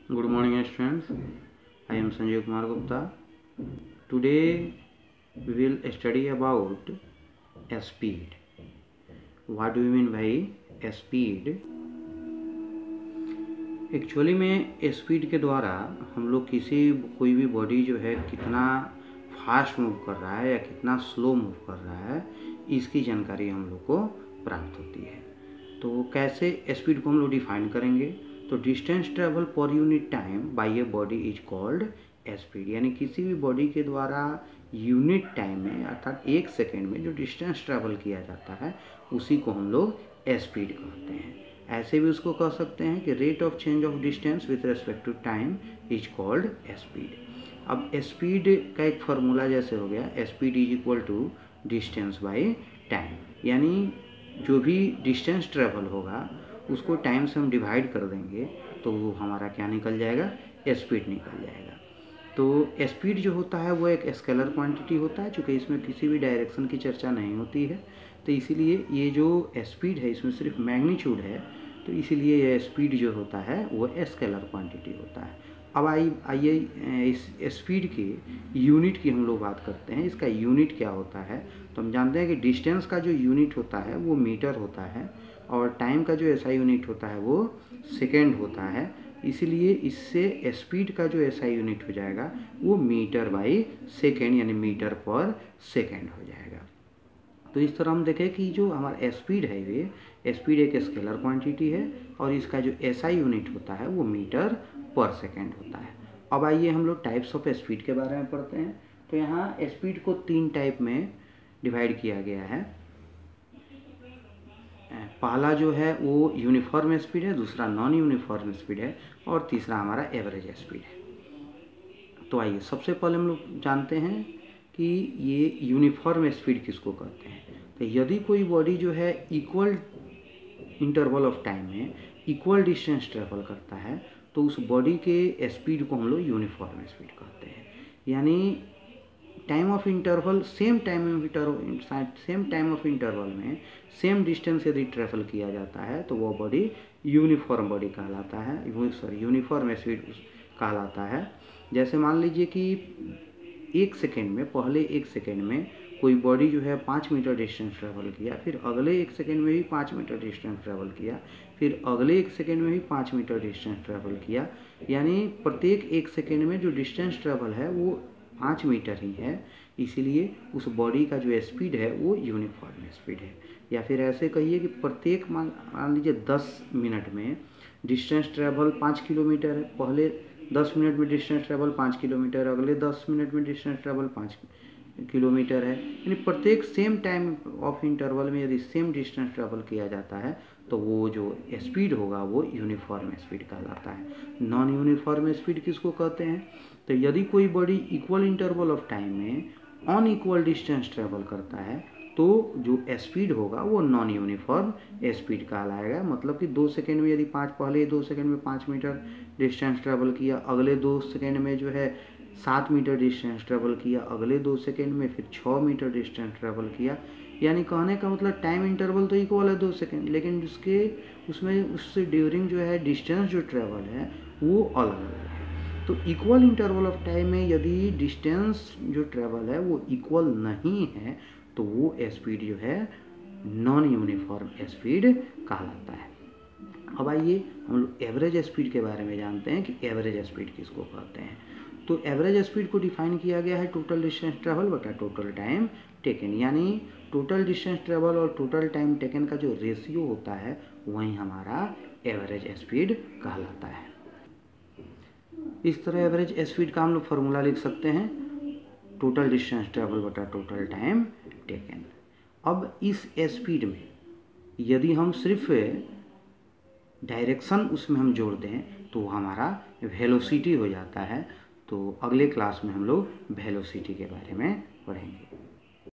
Good morning, students. I am Sanjay Kumar Gupta. Today we will study about speed. What do you mean by speed? Actually में speed के द्वारा हम लोग कोई भी body जो है कितना फास्ट मूव कर रहा है या कितना स्लो मूव कर रहा है, इसकी जानकारी हम लोग को प्राप्त होती है। तो कैसे स्पीड को हम लोग डिफाइन करेंगे? तो distance travel per unit time by a body is called speed, यानी किसी भी बॉडी के द्वारा यूनिट टाइम में अर्थात 1 सेकेंड में जो डिस्टेंस ट्रेवल किया जाता है उसी को हम लोग स्पीड कहते हैं। ऐसे भी उसको कह सकते हैं कि rate of change of distance with respect to time is called speed. अब स्पीड का एक फार्मूला जैसे हो गया, speed is equal to distance by time, यानी जो भी डिस्टेंस ट्रेवल होगा उसको टाइम से हम डिवाइड कर देंगे तो वो हमारा क्या निकल जाएगा? स्पीड निकल जाएगा। तो स्पीड जो होता है वो एक स्केलर क्वांटिटी होता है, चूँकि इसमें किसी भी डायरेक्शन की चर्चा नहीं होती है, तो इसीलिए ये जो स्पीड है इसमें सिर्फ मैग्नीट्यूड है, तो इसीलिए ये स्पीड जो होता है वो स्केलर क्वांटिटी होता है। अब आइए इस स्पीड की यूनिट की हम लोग बात करते हैं। इसका यूनिट क्या होता है? तो हम जानते हैं कि डिस्टेंस का जो यूनिट होता है वो मीटर होता है और टाइम का जो एसआई यूनिट होता है वो सेकेंड होता है। इसलिए इससे स्पीड का जो एसआई यूनिट हो जाएगा वो मीटर बाई सेकेंड यानी मीटर पर सेकेंड हो जाएगा। तो इस तरह हम देखें कि जो हमारा स्पीड है ये स्पीड एक स्केलर क्वांटिटी है और इसका जो एसआई यूनिट होता है वो मीटर पर सेकेंड होता है। अब आइए हम लोग टाइप्स ऑफ स्पीड के बारे में पढ़ते हैं। तो यहाँ स्पीड को 3 टाइप में डिवाइड किया गया है। पहला जो है वो यूनिफॉर्म स्पीड है, दूसरा नॉन यूनिफॉर्म स्पीड है और तीसरा हमारा एवरेज स्पीड है। तो आइए सबसे पहले हम लोग जानते हैं कि ये यूनिफॉर्म स्पीड किसको कहते हैं। तो यदि कोई बॉडी जो है इक्वल इंटरवल ऑफ टाइम में इक्वल डिस्टेंस ट्रेवल करता है तो उस बॉडी के स्पीड को हम लोग यूनिफॉर्म स्पीड कहते हैं। यानी time of interval same time of interval में सेम डिस्टेंस यदि ट्रेवल किया जाता है तो वो बॉडी यूनिफॉर्म बॉडी कहलाता है, यूनिफॉर्म स्पीड कहलाता है। जैसे मान लीजिए कि 1 सेकेंड में पहले 1 सेकेंड में कोई बॉडी जो है 5 मीटर डिस्टेंस ट्रेवल किया, फिर अगले 1 सेकेंड में भी 5 मीटर डिस्टेंस ट्रेवल किया, फिर अगले 1 सेकेंड में भी 5 मीटर डिस्टेंस ट्रेवल किया, यानी प्रत्येक 1 सेकेंड में जो डिस्टेंस ट्रेवल है वो 5 मीटर ही है। इसीलिए उस बॉडी का जो स्पीड है वो यूनिफॉर्म स्पीड है। या फिर ऐसे कहिए कि प्रत्येक मान लीजिए 10 मिनट में डिस्टेंस ट्रेवल 5 किलोमीटर है, पहले 10 मिनट में डिस्टेंस ट्रेवल 5 किलोमीटर, अगले 10 मिनट में डिस्टेंस ट्रेवल 5 किलोमीटर है। यानी प्रत्येक सेम टाइम ऑफ इंटरवल में यदि सेम डिस्टेंस ट्रेवल किया जाता है तो वो जो स्पीड होगा वो यूनिफॉर्म स्पीड कहलाता है। नॉन यूनिफॉर्म स्पीड किसको कहते हैं? तो यदि कोई body equal interval of time में अनइक्वल डिस्टेंस ट्रेवल करता है तो जो स्पीड होगा वो नॉन यूनिफॉर्म स्पीड कहलाएगा। मतलब कि 2 सेकेंड में यदि पहले 2 सेकेंड में 5 मीटर डिस्टेंस ट्रेवल किया, अगले 2 सेकेंड में जो है 7 मीटर डिस्टेंस ट्रेवल किया, अगले 2 सेकेंड में फिर 6 मीटर डिस्टेंस ट्रेवल किया, यानी कहने का मतलब टाइम इंटरवल तो इक्वल है 2 सेकेंड, लेकिन उससे ड्यूरिंग जो है डिस्टेंस जो ट्रेवल है वो अलग अलग है। तो इक्वल इंटरवल ऑफ टाइम में यदि डिस्टेंस जो ट्रेवल है वो इक्वल नहीं है तो वो स्पीड जो है नॉन यूनिफॉर्म स्पीड कहलाता है। अब आइए हम लोग एवरेज स्पीड के बारे में जानते हैं कि एवरेज स्पीड किसको कहते हैं। तो एवरेज स्पीड को डिफाइन किया गया है टोटल डिस्टेंस ट्रेवल बटा टोटल टाइम टेकन, यानी टोटल डिस्टेंस ट्रेवल और टोटल टाइम टेकन का जो रेशियो होता है वही हमारा एवरेज स्पीड कहलाता है। इस तरह एवरेज स्पीड का हम लोग फार्मूला लिख सकते हैं, टोटल डिस्टेंस ट्रेवल बटा टोटल टाइम टेकन। अब इस स्पीड में यदि हम सिर्फ डायरेक्शन उसमें हम जोड़ दें तो हमारा वेलोसिटी हो जाता है। तो अगले क्लास में हम लोग वेलोसिटी के बारे में पढ़ेंगे।